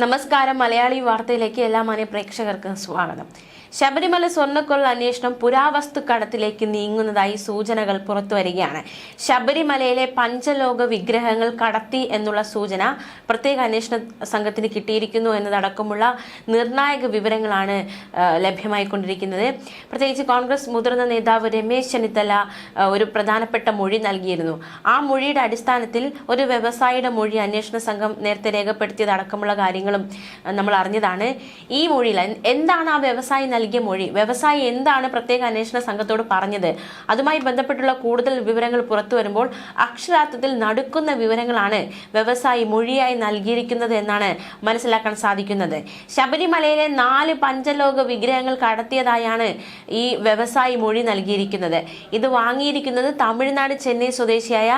നമസ്കാരം. മലയാളി വാർത്തയിലേക്ക് എല്ലാ മാന്യ പ്രേക്ഷകർക്കും സ്വാഗതം. ശബരിമല സ്വർണ്ണക്കൊള്ള അന്വേഷണം പുരാവസ്തു കടത്തിലേക്ക് നീങ്ങുന്നതായി സൂചനകൾ പുറത്തുവരികയാണ്. ശബരിമലയിലെ പഞ്ചലോക വിഗ്രഹങ്ങൾ കടത്തി എന്നുള്ള സൂചന പ്രത്യേക അന്വേഷണ സംഘത്തിന് കിട്ടിയിരിക്കുന്നു എന്നതടക്കമുള്ള നിർണായക വിവരങ്ങളാണ് ലഭ്യമായിക്കൊണ്ടിരിക്കുന്നത്. പ്രത്യേകിച്ച് കോൺഗ്രസ് മുതിർന്ന നേതാവ് രമേശ് ചെന്നിത്തല ഒരു പ്രധാനപ്പെട്ട മൊഴി നൽകിയിരുന്നു. ആ മൊഴിയുടെ അടിസ്ഥാനത്തിൽ ഒരു വ്യവസായിയുടെ മൊഴി അന്വേഷണ സംഘം നേരത്തെ രേഖപ്പെടുത്തിയതടക്കമുള്ള കാര്യങ്ങളും നമ്മൾ അറിഞ്ഞതാണ്. ഈ മൊഴിയിൽ എന്താണ് ആ വ്യവസായി നൽകിയ മൊഴി, വ്യവസായി എന്താണ് പ്രത്യേക അന്വേഷണ സംഘത്തോട് പറഞ്ഞത്, അതുമായി ബന്ധപ്പെട്ടുള്ള കൂടുതൽ വിവരങ്ങൾ പുറത്തു വരുമ്പോൾ അക്ഷരാർത്ഥത്തിൽ നടുക്കുന്ന വിവരങ്ങളാണ് വ്യവസായി മൊഴിയായി നൽകിയിരിക്കുന്നത് എന്നാണ് മനസ്സിലാക്കാൻ സാധിക്കുന്നത്. ശബരിമലയിലെ 4 പഞ്ചലോക വിഗ്രഹങ്ങൾ കടത്തിയതായാണ് ഈ വ്യവസായി മൊഴി നൽകിയിരിക്കുന്നത്. ഇത് വാങ്ങിയിരിക്കുന്നത് തമിഴ്നാട് ചെന്നൈ സ്വദേശിയായ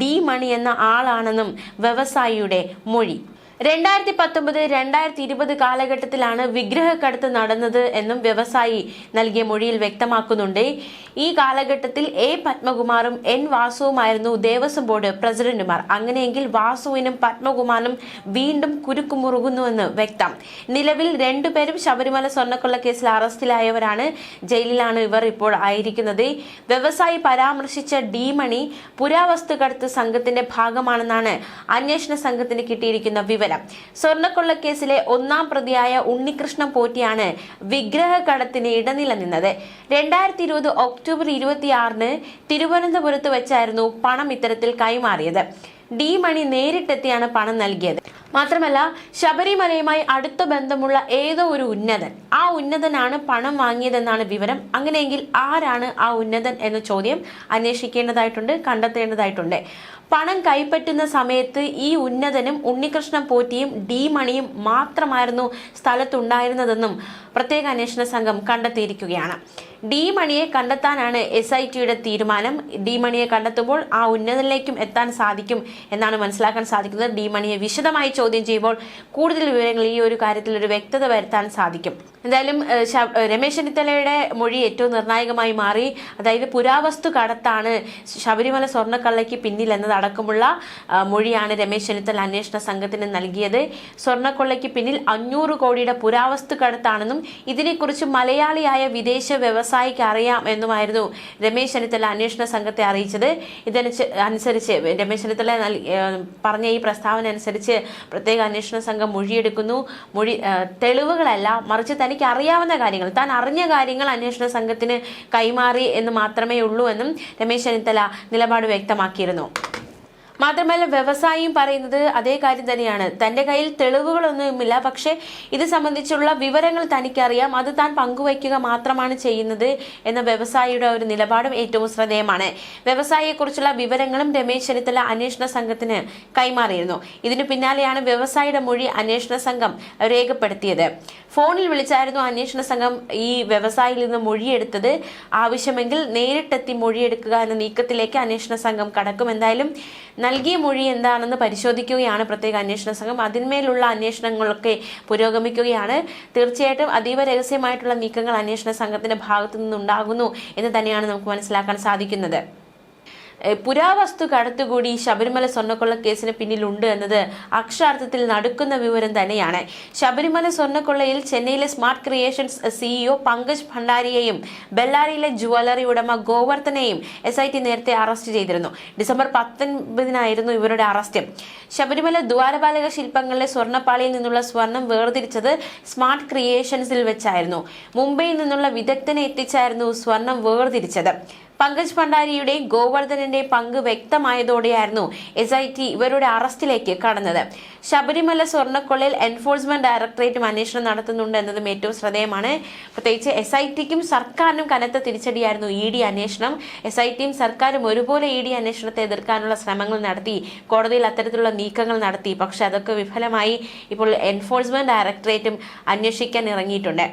ഡി മണി എന്ന ആളാണെന്നും വ്യവസായിയുടെ മൊഴി. 2019-2020 കാലഘട്ടത്തിലാണ് വിഗ്രഹക്കടത്ത് നടന്നത് എന്നും വ്യവസായി നൽകിയ മൊഴിയിൽ വ്യക്തമാക്കുന്നുണ്ട്. ഈ കാലഘട്ടത്തിൽ എ പത്മകുമാറും എൻ വാസുവുമായിരുന്നു ദേവസ്വം ബോർഡ് പ്രസിഡന്റുമാർ. അങ്ങനെയെങ്കിൽ വാസുവിനും പത്മകുമാറിനും വീണ്ടും കുരുക്കുമുറുകുന്നുവെന്ന് വ്യക്തം. നിലവിൽ 2 പേരും ശബരിമല സ്വർണ്ണക്കൊള്ള കേസിൽ അറസ്റ്റിലായവരാണ്. ജയിലിലാണ് ഇവർ ഇപ്പോൾ ആയിരിക്കുന്നത്. വ്യവസായി പരാമർശിച്ച ഡി മണി പുരാവസ്തു കടത്ത് സംഘത്തിന്റെ ഭാഗമാണെന്നാണ് അന്വേഷണ സംഘത്തിന് കിട്ടിയിരിക്കുന്ന വിവരം. സ്വർണ്ണക്കൊള്ളക്കേസിലെ 1-ാം പ്രതിയായ ഉണ്ണികൃഷ്ണൻ പോറ്റിയാണ് വിഗ്രഹ കടത്തിന് ഇടനില നിന്നത്. 2020 ഒക്ടോബർ 26-ന് തിരുവനന്തപുരത്ത് വെച്ചായിരുന്നു പണം ഇത്തരത്തിൽ കൈമാറിയത്. ഡി മണി നേരിട്ടെത്തിയാണ് പണം നൽകിയത്. മാത്രമല്ല, ശബരിമലയുമായി അടുത്ത ബന്ധമുള്ള ഏതോ ഒരു ഉന്നതൻ, ആ ഉന്നതനാണ് പണം വാങ്ങിയതെന്നാണ് വിവരം. അങ്ങനെയെങ്കിൽ ആരാണ് ആ ഉന്നതൻ എന്ന ചോദ്യം അന്വേഷിക്കേണ്ടതായിട്ടുണ്ട്, കണ്ടെത്തേണ്ടതായിട്ടുണ്ട്. പണം കൈപ്പറ്റുന്ന സമയത്ത് ഈ ഉന്നതനും ഉണ്ണികൃഷ്ണൻ പോറ്റിയും ഡി മണിയും മാത്രമായിരുന്നു സ്ഥലത്തുണ്ടായിരുന്നതെന്നും പ്രത്യേക അന്വേഷണ സംഘം കണ്ടെത്തിയിരിക്കുകയാണ്. ഡി മണിയെ കണ്ടെത്താനാണ് SITയുടെ തീരുമാനം. ഡി മണിയെ കണ്ടെത്തുമ്പോൾ ആ ഉന്നതനിലേക്കും എത്താൻ സാധിക്കും എന്നാണ് മനസ്സിലാക്കാൻ സാധിക്കുന്നത്. ഡി മണിയെ വിശദമായി ചോദ്യം ചെയ്യുമ്പോൾ കൂടുതൽ വിവരങ്ങൾ ഈ ഒരു കാര്യത്തിൽ ഒരു വ്യക്തത വരുത്താൻ സാധിക്കും. എന്തായാലും രമേശ് ചെന്നിത്തലയുടെ മൊഴി ഏറ്റവും നിർണായകമായി മാറി. അതായത് പുരാവസ്തു കടത്താണ് ശബരിമല സ്വർണ്ണക്കള്ളയ്ക്ക് പിന്നിൽ എന്നതടക്കമുള്ള മൊഴിയാണ് രമേശ് ചെന്നിത്തല അന്വേഷണ സംഘത്തിന് നൽകിയത്. സ്വർണ്ണക്കൊള്ളയ്ക്ക് പിന്നിൽ 500 കോടിയുടെ പുരാവസ്തു കടത്താണെന്നും ഇതിനെക്കുറിച്ച് മലയാളിയായ വിദേശ വ്യവസായിക്ക് അറിയാം എന്നുമായിരുന്നു രമേശ് ചെന്നിത്തല അന്വേഷണ സംഘത്തെ അറിയിച്ചത്. ഇതനുസരിച്ച് രമേശ് ചെന്നിത്തല പറഞ്ഞ ഈ പ്രസ്താവന അനുസരിച്ച് പ്രത്യേക അന്വേഷണ സംഘം മൊഴിയെടുക്കുന്നു. തെളിവുകളല്ല, മറിച്ച് തനിക്ക് അറിയാവുന്ന കാര്യങ്ങൾ, താൻ അറിഞ്ഞ കാര്യങ്ങൾ അന്വേഷണ സംഘത്തിന് കൈമാറി എന്ന് മാത്രമേ ഉള്ളൂ എന്നും രമേശ് ചെന്നിത്തല നിലപാട് വ്യക്തമാക്കിയിരുന്നു. മാത്രമല്ല, വ്യവസായിയും പറയുന്നത് അതേ കാര്യം തന്നെയാണ്. തന്റെ കയ്യിൽ തെളിവുകളൊന്നുമില്ല, പക്ഷെ ഇത് സംബന്ധിച്ചുള്ള വിവരങ്ങൾ തനിക്കറിയാം, അത് താൻ പങ്കുവയ്ക്കുക മാത്രമാണ് ചെയ്യുന്നത് എന്ന വ്യവസായിയുടെ ഒരു നിലപാടും ഏറ്റവും ശ്രദ്ധേയമാണ്. വ്യവസായിയെക്കുറിച്ചുള്ള വിവരങ്ങളും രമേശ് ചെന്നിത്തല അന്വേഷണ സംഘത്തിന് കൈമാറിയിരുന്നു. ഇതിനു പിന്നാലെയാണ് വ്യവസായിയുടെ മൊഴി അന്വേഷണ സംഘം രേഖപ്പെടുത്തിയത്. ഫോണിൽ വിളിച്ചായിരുന്നു അന്വേഷണ സംഘം ഈ വ്യവസായിയിൽ നിന്ന് മൊഴിയെടുത്തത്. ആവശ്യമെങ്കിൽ നേരിട്ടെത്തി മൊഴിയെടുക്കുക എന്ന നീക്കത്തിലേക്ക് അന്വേഷണ സംഘം കടക്കും. എന്തായാലും നൽകിയ മൊഴി എന്താണെന്ന് പരിശോധിക്കുകയാണ് പ്രത്യേക അന്വേഷണ സംഘം. അതിന്മേലുള്ള അന്വേഷണങ്ങളൊക്കെ പുരോഗമിക്കുകയാണ്. തീർച്ചയായിട്ടും അതീവ രഹസ്യമായിട്ടുള്ള നീക്കങ്ങൾ അന്വേഷണ സംഘത്തിന്റെ ഭാഗത്തു നിന്നുണ്ടാകുന്നു എന്ന് തന്നെയാണ് നമുക്ക് മനസ്സിലാക്കാൻ സാധിക്കുന്നത്. പുരാവസ്തു കടത്തുകൂടി ശബരിമല സ്വർണ്ണക്കൊള്ള കേസിന് പിന്നിലുണ്ട് എന്നത് അക്ഷരാർത്ഥത്തിൽ നടുക്കുന്ന വിവരം തന്നെയാണ്. ശബരിമല സ്വർണ്ണക്കൊള്ളയിൽ ചെന്നൈയിലെ സ്മാർട്ട് ക്രിയേഷൻസ് CEO പങ്കജ് ഭണ്ഡാരിയെയും ബെല്ലാരിയിലെ ജുവലറി ഉടമ ഗോവർദ്ധനെയും SIT നേരത്തെ അറസ്റ്റ് ചെയ്തിരുന്നു. ഡിസംബർ 19-നായിരുന്നു ഇവരുടെ അറസ്റ്റ്. ശബരിമല ദ്വാരപാലക ശില്പങ്ങളിലെ സ്വർണ്ണപ്പാളിയിൽ നിന്നുള്ള സ്വർണം വേർതിരിച്ചത് സ്മാർട്ട് ക്രിയേഷൻസിൽ വെച്ചായിരുന്നു. മുംബൈയിൽ നിന്നുള്ള വിദഗ്ധനെ എത്തിച്ചായിരുന്നു സ്വർണം വേർതിരിച്ചത്. പങ്കജ് ഭണ്ഡാരിയുടെയും ഗോവർദ്ധനന്റെ പങ്ക് വ്യക്തമായതോടെയായിരുന്നു SIT ഇവരുടെ അറസ്റ്റിലേക്ക് കടന്നത്. ശബരിമല സ്വർണ്ണക്കൊള്ളയിൽ എൻഫോഴ്സ്മെന്റ് ഡയറക്ടറേറ്റും അന്വേഷണം നടത്തുന്നുണ്ട് എന്നതും ഏറ്റവും ശ്രദ്ധേയമാണ്. പ്രത്യേകിച്ച് SITക്കും സർക്കാരിനും കനത്ത തിരിച്ചടിയായിരുന്നു ED അന്വേഷണം. SITയും സർക്കാരും ഒരുപോലെ ED അന്വേഷണത്തെ എതിർക്കാനുള്ള ശ്രമങ്ങൾ നടത്തി, കോടതിയിൽ അത്തരത്തിലുള്ള നീക്കങ്ങൾ നടത്തി. പക്ഷെ അതൊക്കെ വിഫലമായി. ഇപ്പോൾ എൻഫോഴ്സ്മെന്റ് ഡയറക്ടറേറ്റും അന്വേഷിക്കാൻ ഇറങ്ങിയിട്ടുണ്ട്.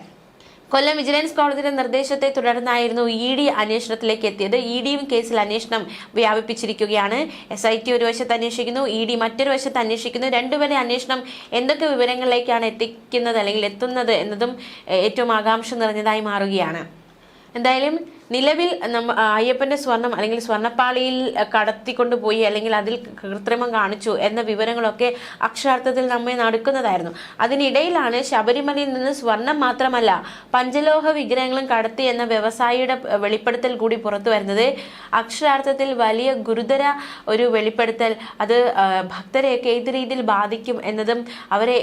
കൊല്ലം വിജിലൻസ് കോടതിയുടെ നിർദ്ദേശത്തെ തുടർന്നായിരുന്നു ED അന്വേഷണത്തിലേക്ക് എത്തിയത്. EDയും കേസിൽ അന്വേഷണം വ്യാപിപ്പിച്ചിരിക്കുകയാണ്. SIT ഒരു വശത്ത് അന്വേഷിക്കുന്നു, ED മറ്റൊരു വശത്ത് അന്വേഷിക്കുന്നു. രണ്ടുപേരെ അന്വേഷണം എന്തൊക്കെ വിവരങ്ങളിലേക്കാണ് എത്തിക്കുന്നത് അല്ലെങ്കിൽ എത്തുന്നത് എന്നതും ഏറ്റവും ആകാംക്ഷ നിറഞ്ഞതായി മാറുകയാണ്. എന്തായാലും നിലവിൽ അയ്യപ്പന്റെ സ്വർണം അല്ലെങ്കിൽ സ്വർണ്ണപ്പാളിയിൽ കടത്തിക്കൊണ്ടുപോയി അല്ലെങ്കിൽ അതിൽ കൃത്രിമം കാണിച്ചു എന്ന വിവരങ്ങളൊക്കെ അക്ഷരാർത്ഥത്തിൽ നമ്മെ നടക്കുന്നതായിരുന്നു. അതിനിടയിലാണ് ശബരിമലയിൽ നിന്ന് സ്വർണം മാത്രമല്ല പഞ്ചലോഹ വിഗ്രഹങ്ങളും കടത്തി എന്ന വ്യവസായിയുടെ വെളിപ്പെടുത്തൽ കൂടി പുറത്തു വരുന്നത്. അക്ഷരാർത്ഥത്തിൽ വലിയ ഗുരുതര ഒരു വെളിപ്പെടുത്തൽ. അത് ഭക്തരെയൊക്കെ ഏത് രീതിയിൽ ബാധിക്കും എന്നതും അവരെ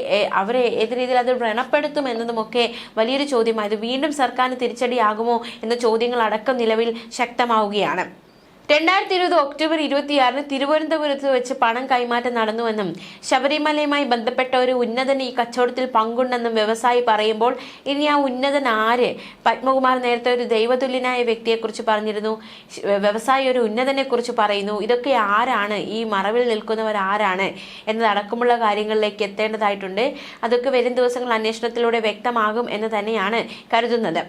ഏത് രീതിയിൽ അത് വ്രണപ്പെടുത്തും എന്നതുമൊക്കെ വലിയൊരു ചോദ്യമായത്. വീണ്ടും സർക്കാരിന് തിരിച്ചടിയാകുമോ എന്ന ചോദ്യങ്ങൾ അടക്കം നിലവിൽ ശക്തമാവുകയാണ്. 2020 ഒക്ടോബർ 26 തിരുവനന്തപുരത്ത് വെച്ച് പണം കൈമാറ്റം നടന്നുവെന്നും ശബരിമലയുമായി ബന്ധപ്പെട്ട ഒരു ഉന്നതന് ഈ കച്ചവടത്തിൽ പങ്കുണ്ടെന്നും വ്യവസായി പറയുമ്പോൾ ഇനി ആ ഉന്നതൻ ആര്? പത്മകുമാർ നേരത്തെ ഒരു ദൈവതുല്യനായ വ്യക്തിയെക്കുറിച്ച് പറഞ്ഞിരുന്നു. വ്യവസായി ഒരു ഉന്നതനെ കുറിച്ച് പറയുന്നു. ഇതൊക്കെ ആരാണ്? ഈ മറവിൽ നിൽക്കുന്നവർ ആരാണ് എന്നതടക്കമുള്ള കാര്യങ്ങളിലേക്ക് എത്തേണ്ടതായിട്ടുണ്ട്. അതൊക്കെ വരും ദിവസങ്ങൾ അന്വേഷണത്തിലൂടെ വ്യക്തമാകും എന്ന് തന്നെയാണ് കരുതുന്നത്.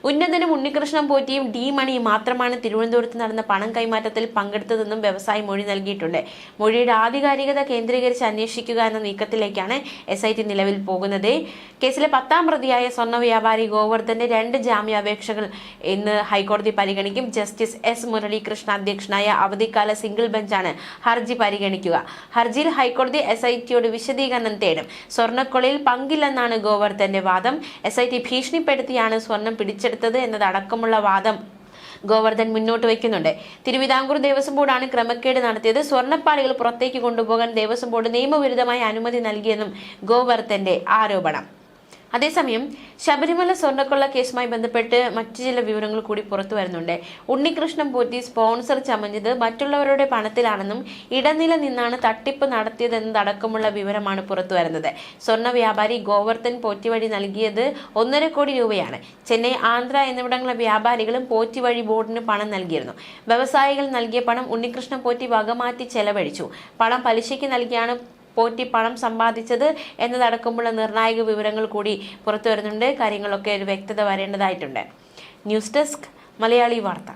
ഉന്നതനും ഉണ്ണികൃഷ്ണൻ പോറ്റിയും ഡി മണിയും മാത്രമാണ് തിരുവനന്തപുരത്ത് നടന്ന പണം കൈമാറ്റത്തിൽ പങ്കെടുത്തതെന്നും വ്യവസായി മൊഴി നൽകിയിട്ടുണ്ട്. മൊഴിയുടെ ആധികാരികത കേന്ദ്രീകരിച്ച് അന്വേഷിക്കുക എന്ന നീക്കത്തിലേക്കാണ് SIT നിലവിൽ പോകുന്നത്. കേസിലെ 10ാം പ്രതിയായ സ്വർണ്ണ വ്യാപാരി ഗോവർദ്ധന്റെ 2 ജാമ്യാപേക്ഷകൾ ഇന്ന് ഹൈക്കോടതി പരിഗണിക്കും. ജസ്റ്റിസ് S മുരളീകൃഷ്ണ അധ്യക്ഷനായ അവധിക്കാല സിംഗിൾ ബെഞ്ചാണ് ഹർജി പരിഗണിക്കുക. ഹർജിയിൽ ഹൈക്കോടതി SITയോട് വിശദീകരണം തേടും. സ്വർണ്ണക്കൊളയിൽ പങ്കില്ലെന്നാണ് ഗോവർദ്ധന്റെ വാദം. SIT ഭീഷണിപ്പെടുത്തിയാണ് സ്വർണം പിടിച്ചെടുത്തത് എന്നതടക്കമുള്ള വാദം ഗോവർദ്ധൻ മുന്നോട്ട് വയ്ക്കുന്നുണ്ട്. തിരുവിതാംകൂർ ദേവസ്വം ബോർഡാണ് ക്രമക്കേട് നടത്തിയത്. സ്വർണ്ണപ്പാളികൾ പുറത്തേക്ക് കൊണ്ടുപോകാൻ ദേവസ്വം ബോർഡ് നിയമവിരുദ്ധമായി അനുമതി നൽകിയെന്നും ഗോവർദ്ധന്റെ ആരോപണം. അതേസമയം ശബരിമല സ്വർണ്ണക്കൊള്ള കേസുമായി ബന്ധപ്പെട്ട് മറ്റു ചില വിവരങ്ങൾ കൂടി പുറത്തു വരുന്നുണ്ട്. ഉണ്ണികൃഷ്ണൻ പോറ്റി സ്പോൺസർ ചമഞ്ഞത് മറ്റുള്ളവരുടെ പണത്തിലാണെന്നും ഇടനില നിന്നാണ് തട്ടിപ്പ് നടത്തിയതെന്നതടക്കമുള്ള വിവരമാണ് പുറത്തു വരുന്നത്. സ്വർണ്ണ വ്യാപാരി ഗോവർദ്ധൻ പോറ്റി വഴി നൽകിയത് 1.5 കോടി രൂപയാണ്. ചെന്നൈ, ആന്ധ്ര എന്നിവിടങ്ങളിലെ വ്യാപാരികളും പോറ്റി വഴി ബോർഡിന് പണം നൽകിയിരുന്നു. വ്യവസായികൾ നൽകിയ പണം ഉണ്ണികൃഷ്ണൻ പോറ്റി വകമാറ്റി ചെലവഴിച്ചു. പണം പലിശയ്ക്ക് നൽകിയാണ് പോറ്റി പണം സമ്പാദിച്ചത് എന്നതടക്കമുള്ള നിർണായക വിവരങ്ങൾ കൂടി പുറത്തു വരുന്നുണ്ട്. കാര്യങ്ങളൊക്കെ ഒരു വ്യക്തത വരേണ്ടതായിട്ടുണ്ട്. ന്യൂസ് ഡെസ്ക് മലയാളി വാർത്ത.